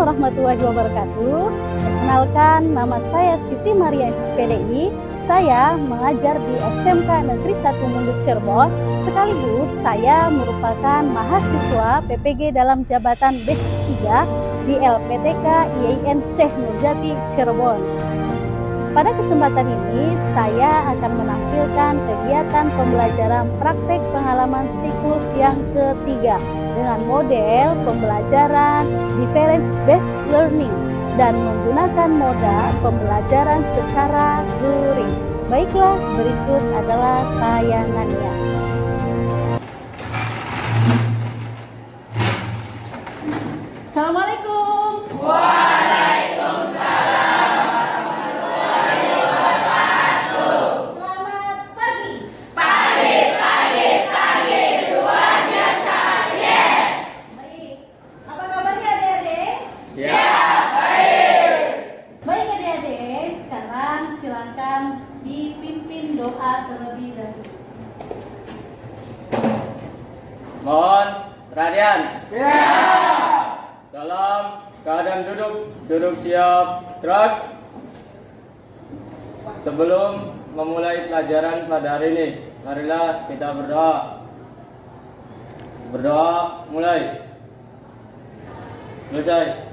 warahmatullahi wabarakatuh. Perkenalkan, nama saya Siti Maria SPDI. Saya mengajar di SMK Negeri 1 Mundut Cirebon. Sekaligus saya merupakan mahasiswa PPG dalam jabatan batch 3 di LPTK IAIN Syekh Nurjati Cirebon. Pada kesempatan ini, saya akan menampilkan kegiatan pembelajaran praktek pengalaman siklus yang ketiga dengan model pembelajaran difference-based learning dan menggunakan moda pembelajaran secara luring. Baiklah, berikut adalah tayangannya. Assalamualaikum. Silakan dipimpin doa terlebih dahulu. Mohon perhatian. Dalam keadaan duduk siap, gerak. Sebelum memulai pelajaran pada hari ini, marilah kita berdoa. Berdoa mulai. Selesai.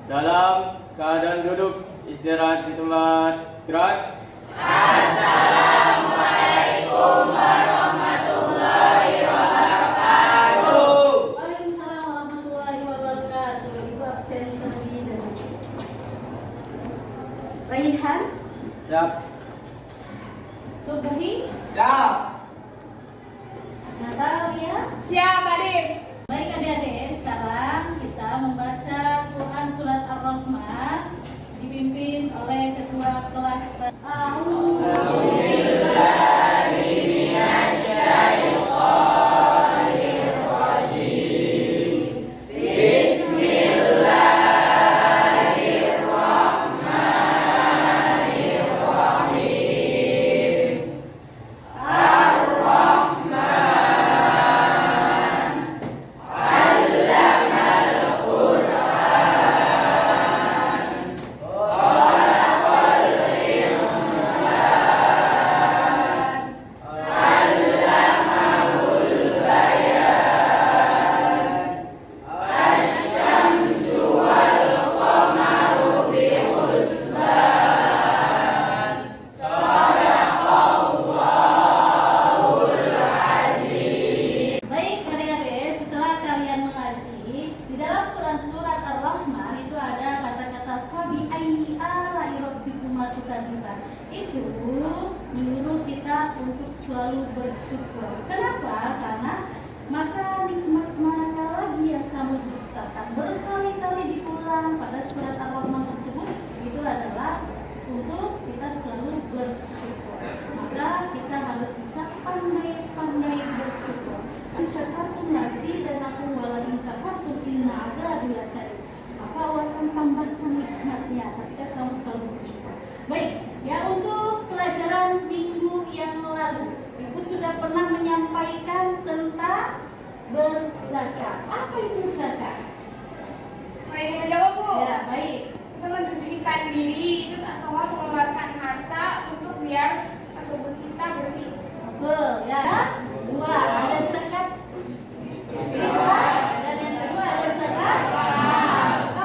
Dalam keadaan duduk, istirahat di tempat. Gerak. Assalamualaikum warahmatullahi wabarakatuh. Waalaikumsalam warahmatullahi wabarakatuh. Ibu absen terlebih dahulu. Raihan. Siap. Subhi. Siap. Natalia. Siap, Adik. Baik adik-adik, sekarang kita membaca Quran Surat Ar-Rahman dipimpin oleh ketua kelas. Itu menyuruh kita untuk selalu bersyukur. Kenapa? Karena maka nikmat mana lagi yang kamu dustakan berkali-kali diulang pada surat Ar-Rahman tersebut, itu adalah untuk kita selalu bersyukur. Maka kita harus bisa pandai-pandai bersyukur. Asyhakum lazidanakum wa la in kafartum inna adzabi lasyadid. Maka Allah akan tambahkan nikmatnya ketika kamu selalu bersyukur. Baik, ya, untuk pelajaran minggu yang lalu Ibu sudah pernah menyampaikan tentang berzakat. Apa itu zakat? Mari kita jawab, Bu. Ya, baik. Kita mensucikan diri, terus atau mengeluarkan harta untuk biar tubuh kita bersih. Betul, ya. Dua, ada zakat fitrah dan yang kedua ada zakat.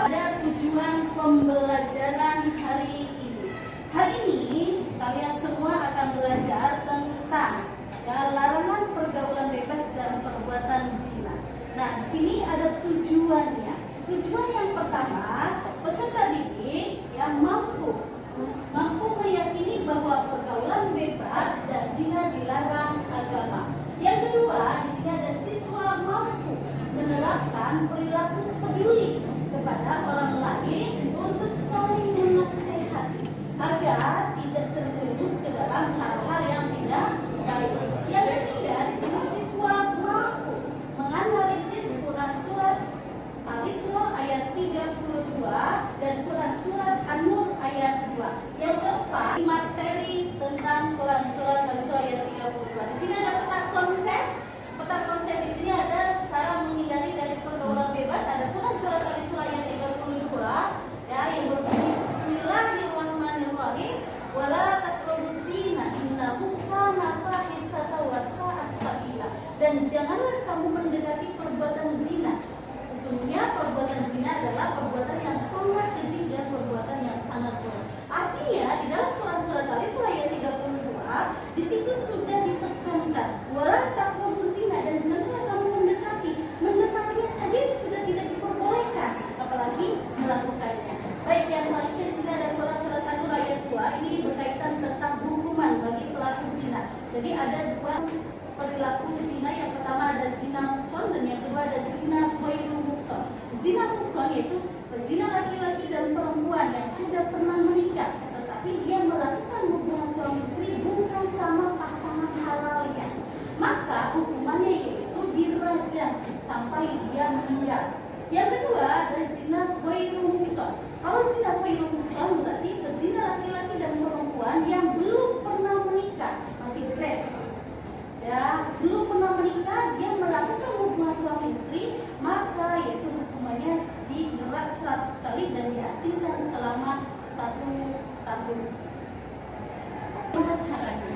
Ada tujuan pembelajaran hari ini. Hari ini kalian semua akan belajar tentang larangan pergaulan bebas dan perbuatan zina. Nah, di sini ada tujuannya. Tujuan yang pertama, peserta didik yang mampu meyakini bahwa pergaulan bebas dan zina dilarang agama. Yang kedua, di sini ada siswa mampu menerapkan perilaku peduli kepada orang lain untuk saling menasehati agar tidak terjerumus ke dalam hal-hal yang tidak baik. Yang ketiga, di sini siswa mampu menganalisis Quran Surat Al-Isra ayat 32 dan Quran Surat An-Nur ayat 2. Yang keempat, materi tentang Quran Surat Al-Isra ayat 32. Di sini ada peta konsep. Peta konsep di sini ada cara menghindari dari pergaulan bebas dan janganlah kamu mendekati perbuatan zina. Sesungguhnya perbuatan zina adalah perbuatan yang sangat keji dan perbuatan yang sangat buruk. Artinya di dalam Quran surat Al-Isra ayat 32 di situ sudah ditekankan wala taqrabu zina, dan janganlah kamu mendekati. Mendekatinya saja itu sudah tidak diperbolehkan, apalagi melakukannya. Baik, yang selanjutnya di sini ada Quran surat An-Nur ayat 2. Ini berkaitan tentang hukuman bagi pelaku zina. Jadi ada dua perilaku zina. Yang pertama ada zina muhsan dan yang kedua ada zina ghairul muhsan. Zina muhsan yaitu zina laki-laki dan perempuan yang sudah pernah menikah, tetapi dia melakukan hubungan suami istri bukan sama pasangan halalnya. Maka hukumannya yaitu dirajam sampai dia meninggal. Yang kedua ada zina ghairul muhsan. Kalau zina ghairul muhsan berarti zina laki-laki dan perempuan yang belum pernah menikah, masih fresh. Ya, belum pernah menikah, dia melakukan hubungan suami istri, maka yaitu hukumannya digerak 100 kali dan diasingkan selama 1 tahun. Bagaimana caranya?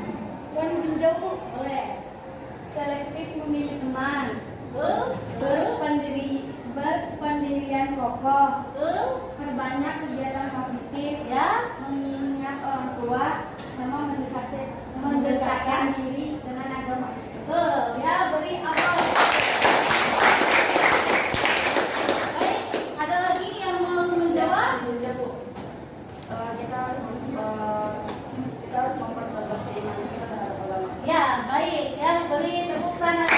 Wan Jinjau Boleh. selektif memilih teman, Terus berpendirian kokoh, Perbanyak perbanyak kegiatan positif, ya. mengingat orang tua, sama mendekatkan diri dengan agama. Ya, beri aplaus. Baik, ada lagi yang mau menjawab? Kita harus memperkuat keimanan kita terhadap agama. Ya, baik. Ya, beri tepuk tangan.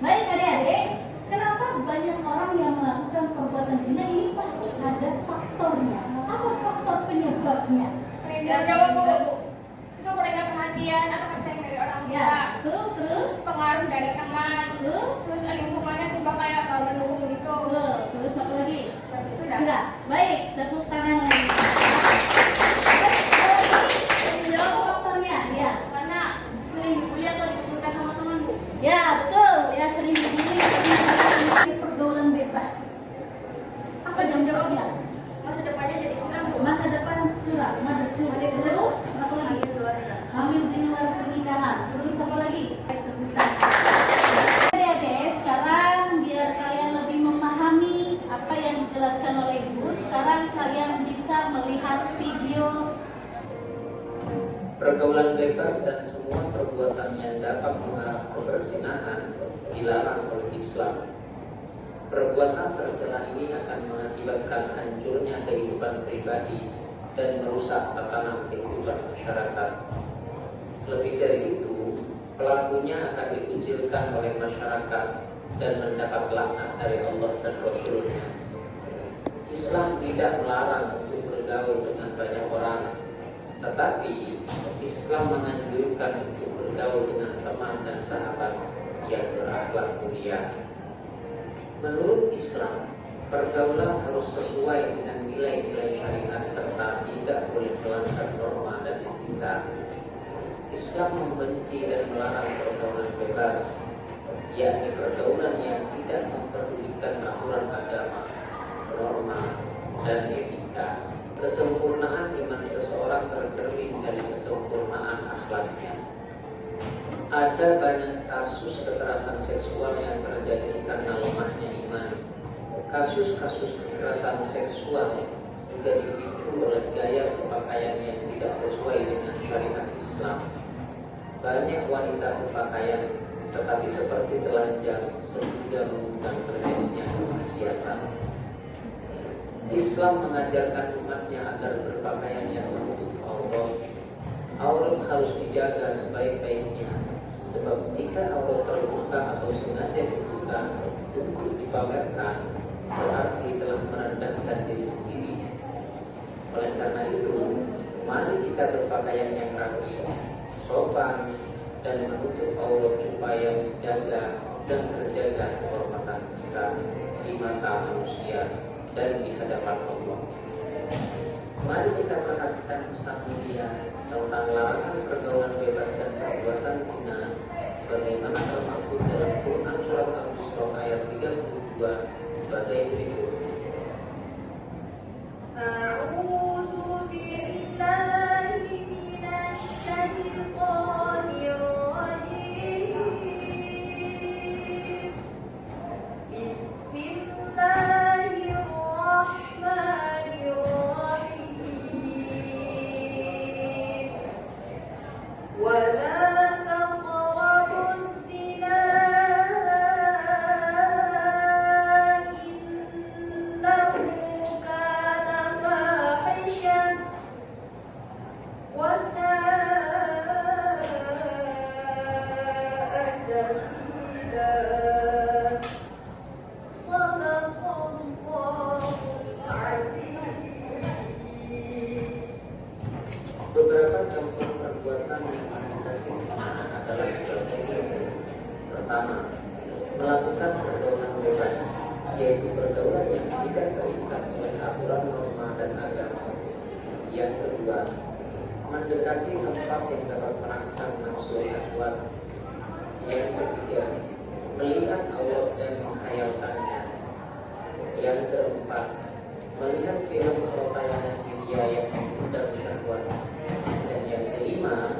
Baik adik-adik, kenapa banyak orang yang melakukan perbuatan zina ini pasti ada faktornya. Apa faktor penyebabnya? Jawab Bu. Itu kurangnya perhatian atau kasih dari orang tua. Ya, terus, Pengaruh dari teman. Terus lingkungannya juga kayak kalau mendukung gitu. terus apa lagi? Sudah. Sudah. Baik, tepuk tangan lagi. Jawab faktornya, ya. Karena sering dibully atau dikucilkan sama teman Bu. Ya, betul. Ya, sering dibully, sering pergaulan bebas. Apa jawabnya? Masa depannya jadi suram Bu. Masa depan suram, terus apa lagi? Hamil di luar pernikahan. Terus apa lagi? Adik-adik, sekarang biar kalian lebih memahami apa yang dijelaskan oleh Ibu, sekarang kalian bisa melihat video. Pergaulan bebas dan semua perbuatan yang dapat mengarah ke perzinahan dilarang oleh Islam. Perbuatan tercela ini akan mengakibatkan hancurnya kehidupan pribadi dan merusak tatanan kehidupan masyarakat. Lebih dari itu, pelakunya akan dikucilkan oleh masyarakat dan mendapat laknat dari Allah dan Rasul-Nya. Islam tidak melarang untuk bergaul dengan banyak orang, tetapi Islam menganjurkan untuk bergaul dengan teman dan sahabat yang berakhlak mulia. Menurut Islam, pergaulan harus sesuai dengan nilai-nilai syariat serta tidak boleh melanggar norma dan etika. Islam membenci dan melarang pergaulan bebas, yakni pergaulan yang tidak memperdulikan aturan agama, norma, dan etika. Kesempurnaan iman seseorang tercermin dari kesempurnaan akhlaknya. Ada banyak kasus kekerasan seksual yang terjadi karena lemahnya iman. Kasus-kasus kekerasan seksual juga dipicu oleh gaya berpakaian yang tidak sesuai dengan syariat Islam. Banyak wanita berpakaian tetapi seperti telanjang sehingga mengundang terjadinya kemaksiatan. Islam mengajarkan umatnya agar berpakaian yang menutup aurat. Aurat harus dijaga sebaik-baiknya, sebab jika aurat terbuka atau sengaja dibuka untuk dipamerkan, berarti telah merendahkan diri sendiri. Oleh karena itu, mari kita berpakaian yang rapi, sopan, dan menutup aurat supaya menjaga dan terjaga kehormatan kita di mata manusia dan di hadapan Allah. Mari kita perhatikan pesan mulia tentang larangan pergaulan bebas dan perbuatan zina sebagaimana termaktub dalam Quran surat Al-Isra ayat 32 sebagai berikut. A'udzu billahi minasy syaithanir rajim. ولا تقربوا الزنا إنه كان فاحشة وساء سبيلا صدق الله العظيم. Beberapa contoh perbuatan yang mendekati zina adalah sebagai berikut. Pertama, melakukan pergaulan bebas, yaitu pergaulan yang tidak terikat oleh aturan norma dan agama. Yang kedua, mendekati tempat yang dapat merangsang nafsu syahwat. Yang ketiga, melihat aurat dan menghayalkannya. Yang keempat, melihat film atau tayangan media yang mengundang syahwat. Dan yang kelima,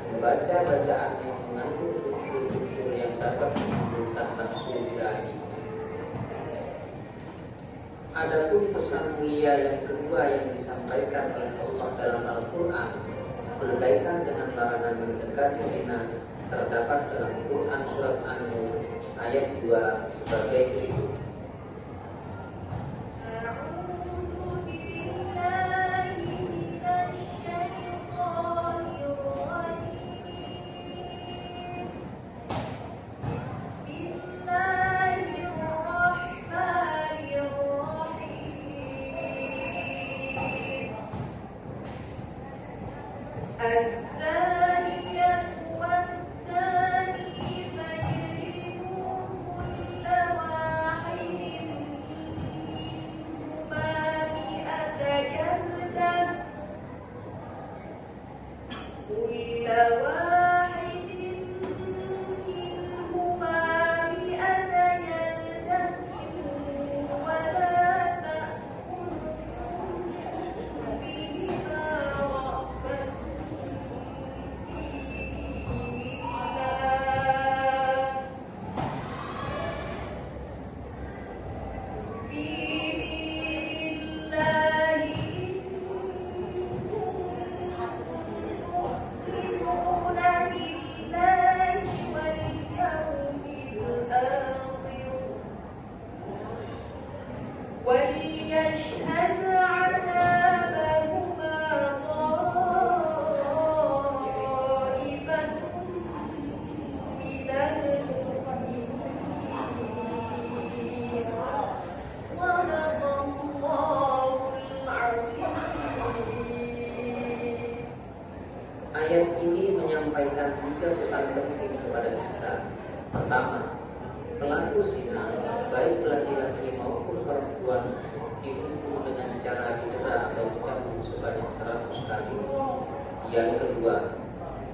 membaca bacaan yang mengandung unsur-unsur yang dapat menimbulkan nafsu birahi. Adapun pesan mulia yang kedua yang disampaikan oleh Allah dalam Al-Quran berkaitan dengan larangan mendekati zina terdapat dalam Quran surat An-Nur ayat 2 sebagai berikut. الزانية والزاني فاجلدوا كل واحد منهما 100 جلدة كل واحد منهما 100 جلدة ولا تأخذكم بهما رأفة في دين الله تؤمنون بالله واليوم الآخر وليشهد عذابهما طائفة من المؤمنين صدق الله العظيم. Ayat ini menyampaikan 3 pesan penting kepada kita. Pertama, pelaku zina, baik laki-laki maupun perempuan, dihukum dengan cara didera atau dicambuk sebanyak 100 kali. Yang kedua,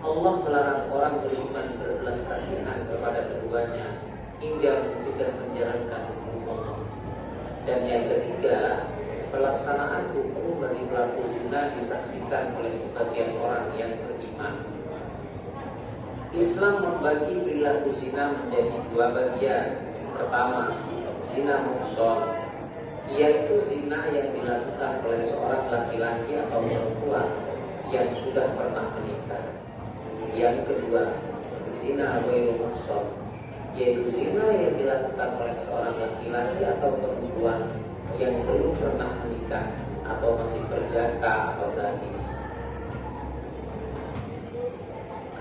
Allah melarang orang beriman berbelas kasihan kepada keduanya hingga mencegah menjalankan hukum Allah. Dan yang ketiga, pelaksanaan hukum bagi pelaku zina disaksikan oleh sebagian orang yang beriman. Islam membagi perilaku zina menjadi 2 bagian. Pertama, zina muhsan, yaitu zina yang dilakukan oleh seorang laki-laki atau perempuan yang sudah pernah menikah. Yang kedua, zina ghairu muhsan, yaitu zina yang dilakukan oleh seorang laki-laki atau perempuan yang belum pernah menikah atau masih berjaka atau gadis.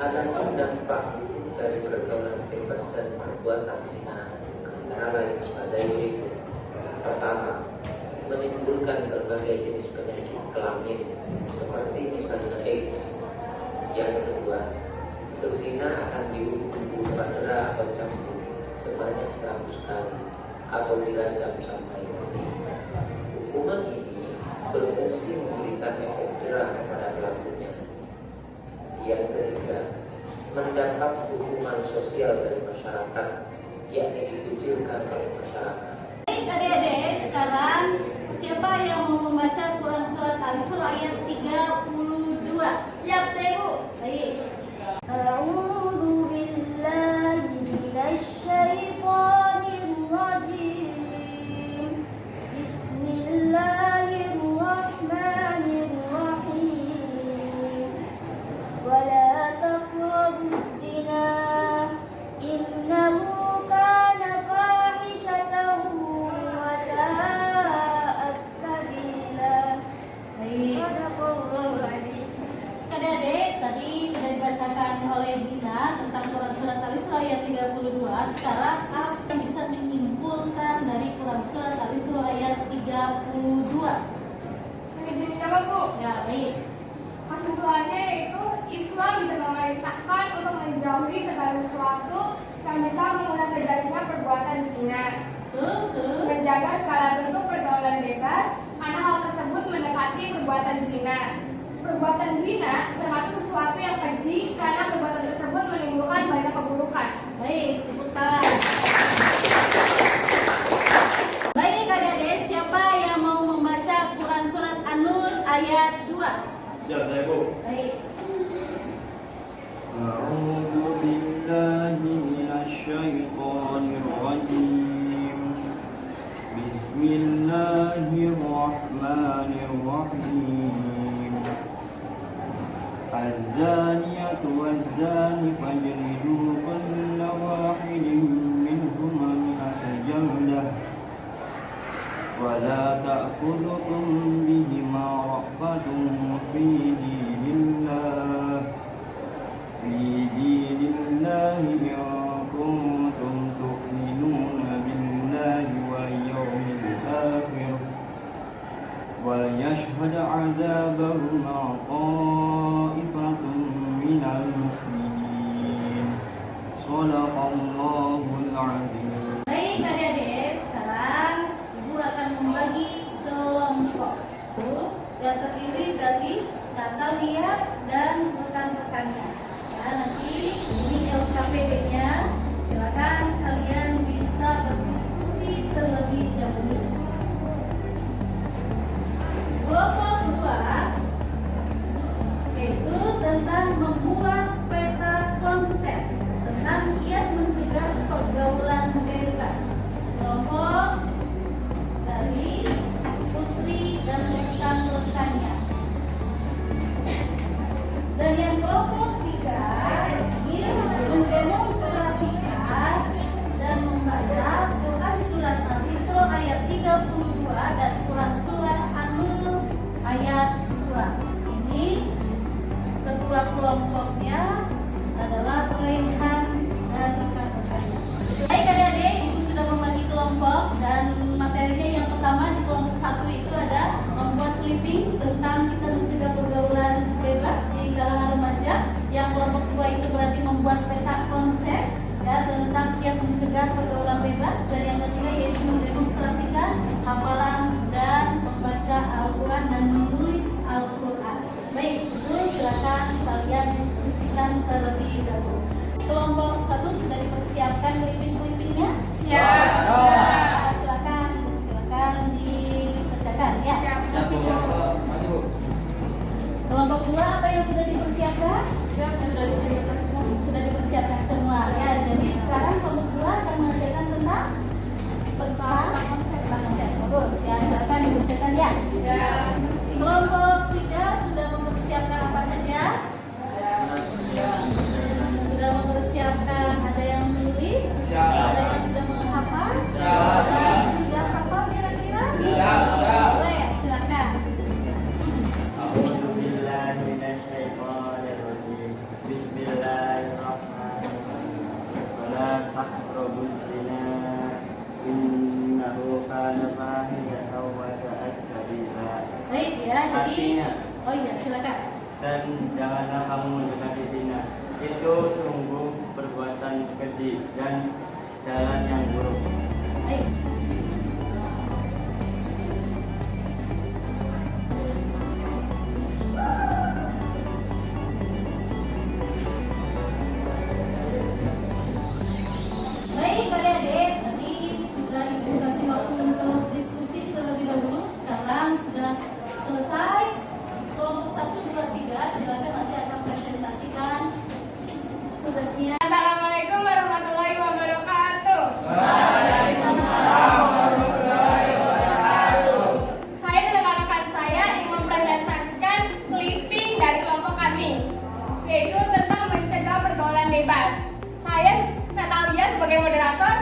Adapun dampak dari pergaulan bebas dan perbuatan zina antara lain sebagai berikut. Pertama, menimbulkan berbagai jenis penyakit kelamin seperti misalnya AIDS. Yang kedua, pezina akan dihukum berupa dera atau cambuk sebanyak 100 kali atau dirajam sampai mati. Hukuman ini berfungsi memberikan efek jerah kepada pelakunya. Yang ketiga, mendapat hukuman sosial dari masyarakat, yakni dikucilkan oleh masyarakat. Baik adik-adik, sekarang siapa yang mau membaca Quran surat Al-Isra ayat 32? Siap, saya Bu. Baik. A'udzu billahi minasy syaithanir rajim. Bismillahirrahmanirrahim. Wa la taqrabu oleh Dina tentang Quran Surat Al-Isra ayat 32. Sekarang apa yang bisa menyimpulkan dari Quran Surat Al-Isra ayat 32? Ini jawab, Bu. Ya, baik. Kesimpulannya yaitu Islam bisa memerintahkan untuk menjauhi segala sesuatu yang bisa mengundang terjadinya perbuatan zina. Terus Menjaga segala bentuk pergaulan bebas karena hal tersebut mendekati perbuatan zina. Perbuatan zina termasuk sesuatu yang keji karena perbuatan tersebut menimbulkan banyak keburukan. baik, tepuk tangan. Baik adik-adik, siapa yang mau membaca Quran Surat An-Nur ayat 2? Siap saya, Bu. Baik. أعوذ بالله من الشيطان الرجيم بسم الله الرحمن الرحيم الزانية والزاني فاجلدوا كل واحد منهما 100 جلدة ولا تأخذكم بهما رأفة في دين الله إن كنتم تؤمنون بالله واليوم الآخر وليشهد عذابهما طائفة من المؤمنين صدق الله العظيم. Baik adik-adik, sekarang Ibu akan membagi kelompok yang terdiri dari Natalia dan rekan-rekannya. Nah, nanti ini LKPD-nya, silakan kalian bisa berdiskusi terlebih dahulu. Kelompok kedua yaitu tentang membuat peta konsep tentang kiat mencegah pergaulan bebas. Kelompok dari Putri dan rekan-rekannya. Dan yang kelompok tiga ingin mendemonstrasikan dan membaca Quran Surat Al-Isra ayat 32 dan Quran Surat An-Nur ayat 2. Ini ketua kelompoknya adalah Rehan dan rekan-rekannya. Baik adik-adik, Ibu sudah membagi kelompok dan materinya yang pertama di kelompok 1 itu ada membuat clipping tentang kita mencegah pergaulan bebas di kalangan remaja. Yang kelompok 2 itu berarti membuat peta konsep ya tentang kiat mencegah pergaulan bebas, dan yang ketiga yaitu mendemonstrasikan hafalan dan membaca Al-Quran dan menulis Al-Quran. Baik, itu silakan kalian diskusikan terlebih dahulu. Kelompok 1 sudah dipersiapkan clipping-clippingnya? Siap. Silakan dikerjakan ya. Siap, Bu. Kelompok 2 apa yang sudah dipersiapkan? Sudah dipersiapkan semua ya. Jadi sekarang kelompok 2 akan mengajarkan tentang peta konsep. Bagus ya, silakan dibacakan ya. Kelompok 3 sudah mempersiapkan apa saja? Sudah mempersiapkan, ada yang menulis, ada yang sudah menghafal, ada yang sudah hafal kira-kira? Boleh, silakan. Bismillahirrahmanirrahim. Wala taqrabuz zina innahu kana fahishatan wa sa'a sabila. Baik ya, jadi Artinya, oh iya, silakan. dan janganlah kamu mendekati zina. Itu sungguh perbuatan keji dan jalan yang buruk. Baik. Baik adik-adik, tadi sudah Ibu kasih waktu untuk diskusi terlebih dahulu. Sekarang sudah selesai. Kelompok 1, 2, 3 silakan nanti akan presentasikan tugasnya. Assalamualaikum warahmatullahi wabarakatuh. Saya dan rekan-rekan saya ingin mempresentasikan clipping dari kelompok kami, yaitu tentang mencegah pergaulan bebas. Saya Natalia sebagai moderator,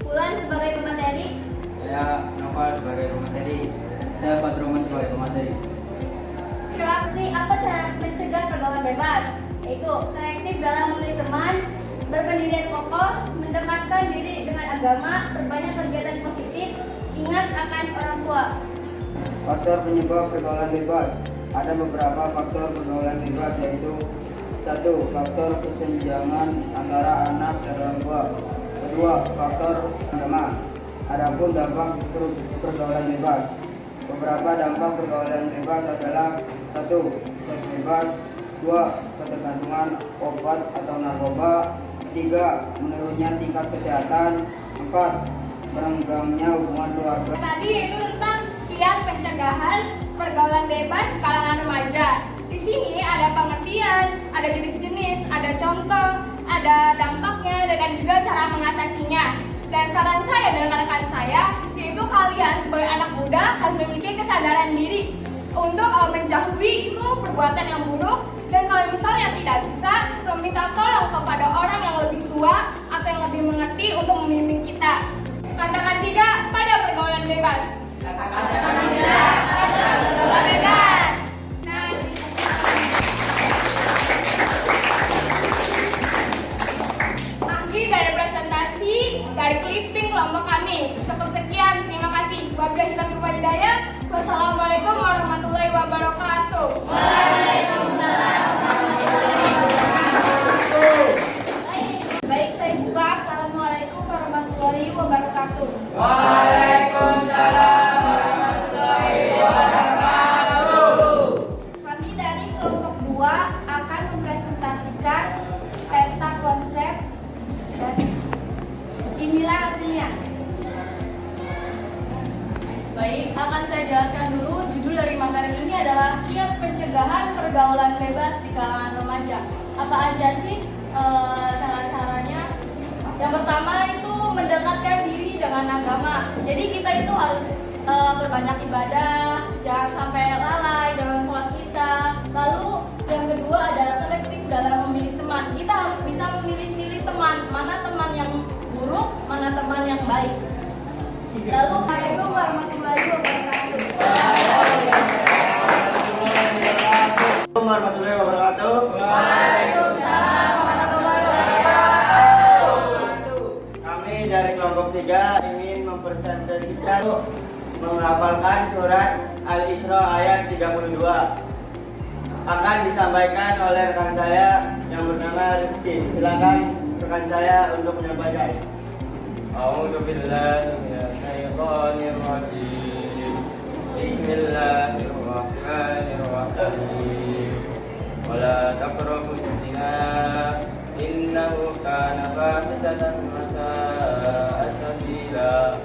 Bulan sebagai pemateri. Saya Noval sebagai pemateri. Saya Patroman sebagai pemateri. Silakan, apa cara mencegah pergaulan bebas? yaitu selektif dalam memilih teman, berpendirian kokoh, mendekatkan diri dengan agama, perbanyak kegiatan positif, ingat akan orang tua. Faktor penyebab pergaulan bebas. Ada beberapa faktor pergaulan bebas, yaitu 1. Faktor kesenjangan antara anak dan orang tua. 2. Faktor agama. Adapun dampak pergaulan bebas. Beberapa dampak pergaulan bebas adalah 1. Seks bebas. 2. Ketergantungan obat atau narkoba. 3. Menurunnya tingkat kesehatan. 4. Merenggangnya hubungan keluarga. Tadi itu tentang kiat pencegahan pergaulan bebas di kalangan remaja. Di sini ada pengertian, ada jenis-jenis, ada contoh, ada dampaknya, dan juga cara mengatasinya. Dan saran saya dan rekan saya, yaitu kalian sebagai anak muda harus memiliki kesadaran diri untuk menjauhi itu perbuatan yang buruk. Dan kalau misalnya tidak bisa, meminta tolong kepada orang yang lebih tua atau yang lebih mengerti untuk membimbing kita. Katakan tidak pada pergaulan bebas. Katakan tidak pada pergaulan bebas. Nah, akhir dari presentasi dari clipping kelompok kami. Cukup sekian, terima kasih. Wabillahi taufiq wal hidayah. Wassalamualaikum warahmatullahi wabarakatuh. Baik, saya buka. Assalamualaikum warahmatullahi wabarakatuh. Waalaikumsalam warahmatullahi wabarakatuh. Kami dari kelompok 2 akan mempresentasikan peta konsep dan inilah hasilnya. Baik, akan saya jelaskan dulu. Judul dari materi ini adalah kiat pencegahan pergaulan bebas di kalangan remaja. Apa aja sih cara-caranya? Yang pertama itu mendekatkan diri dengan agama. Jadi kita itu harus berbanyak ibadah, jangan sampai lalai dalam sholat kita. Lalu yang kedua adalah selektif dalam memilih teman. Kita harus bisa memilih teman, mana teman yang buruk, mana teman yang baik. Lalu Assalamualaikum warahmatullahi wabarakatuh. Assalamualaikum warahmatullahi wabarakatuh. Waalaikumsalam warahmatullahi wabarakatuh. Kami dari kelompok 3 ingin mempresentasikan menghafalkan surat Al-Isra ayat 32. Akan disampaikan oleh rekan saya yang bernama Rizky. Silakan rekan saya untuk menyampaikan. A'udzu billahi minasyaitonir rajim. Bismillahirrahmanirrahim. Wala taqrabuz zina innahu kana fahishatan wa sa'a sabila.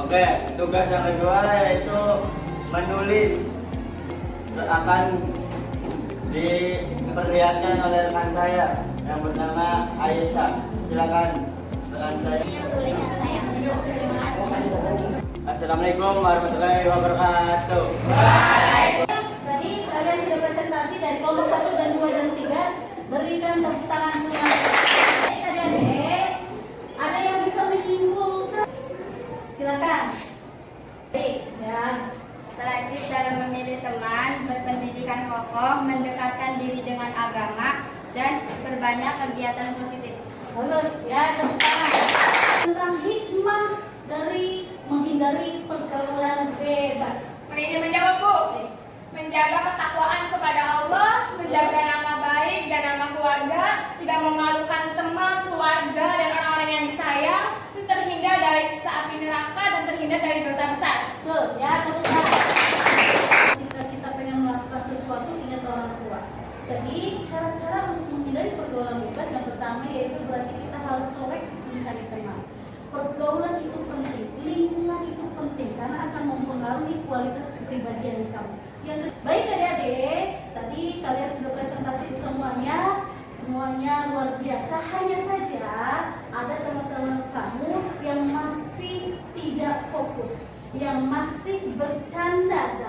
Oke, tugas yang kedua yaitu menulis. Akan diperlihatkan oleh rekan saya yang bernama Aisyah. Silakan rekan saya. Assalamualaikum warahmatullahi wabarakatuh. Tadi kalian sudah presentasi dari kelompok 1 dan 2 dan 3. Berikan tepuk tangan semua. Adik-adik, ada yang bisa menyimpulkan? Silakan. Baik, ya. Selektif dalam memilih teman, berpendidikan kokoh, mendekatkan diri dengan agama, dan berbanyak kegiatan positif. Bagus, ya, tepuk tangan. Tentang hikmah dari menghindari pergaulan bebas. Ini menjawab, Bu. Menjaga ketakwaan kepada Allah, menjaga nama baik dan nama keluarga, tidak memalukan teman, keluarga, dan orang-orang yang disayang, terhindar dari siksa api neraka dan terhindar dari dosa besar. Betul, ya, tepuk tangan. Jika kita pengen melakukan sesuatu, ingat orang tua. Jadi, cara-cara untuk menghindari pergaulan bebas yang pertama yaitu berarti kita harus selektif mencari teman. Pergaulan itu penting, lingkungan itu penting karena akan mempengaruhi kualitas kepribadian kamu. Baik adik-adik, tadi kalian sudah presentasi semuanya luar biasa. Hanya saja ada teman-teman kamu yang masih tidak fokus, yang masih bercanda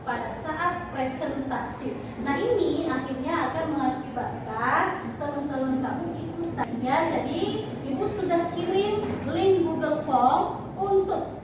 pada saat presentasi. Nah, ini akhirnya akan mengakibatkan teman-teman kamu ikutan. Ya, jadi Ibu sudah kirim link Google Form untuk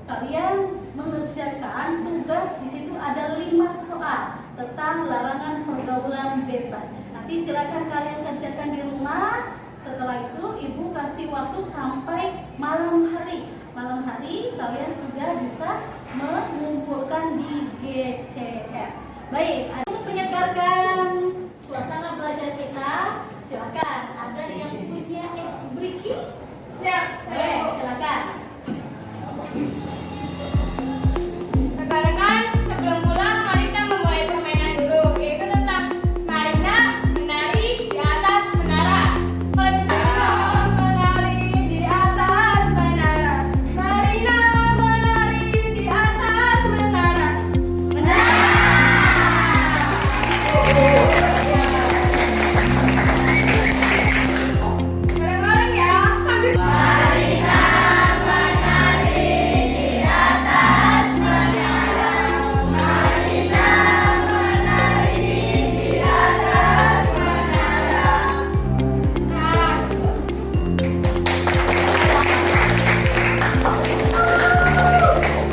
kalian mengerjakan tugas. Di situ ada 5 soal. tentang larangan pergaulan bebas. Nanti silakan kalian kerjakan di rumah. Setelah itu ibu kasih waktu sampai malam hari. Malam hari kalian sudah bisa mengumpulkan di GCR. Baik, untuk menyegarkan suasana belajar kita, silakan. Ada yang punya es briki? Siap, Oke, silakan. rekan-rekan, sebelum pulang mari kita memulai permainan dulu, yaitu tentang Marina menari di atas menara. Kalau misalnya menari di atas menara, Marina menari di atas menara. Bareng-bareng ya, sambil Marina menari di atas menara, Marina menari di atas menara. Nah,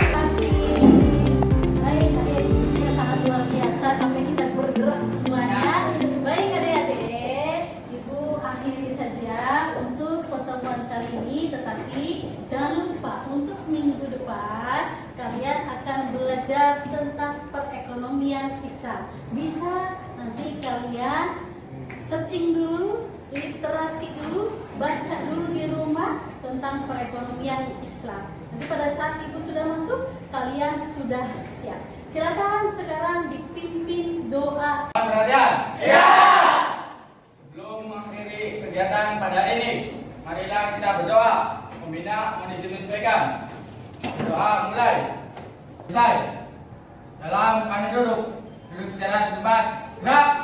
Kasih. Baik, adik-adiknya sangat luar biasa sampai kita bergerak semuanya. Baik adik-adik, ibu akhiri saja untuk pertemuan kali ini, tetapi jangan lupa untuk minggu depan kalian akan belajar tentang perekonomian Islam. Bisa nanti kalian searching dulu, literasi dulu, baca dulu di rumah tentang perekonomian Islam. Nanti pada saat ibu sudah masuk, kalian sudah siap. Silakan sekarang dipimpin doa. Perhatian. Sebelum mengakhiri kegiatan pada hari ini, marilah kita berdoa, membina, menyesuaikan. Doa mulai. Selesai. Dalam keadaan duduk secara di tempat. Gerak.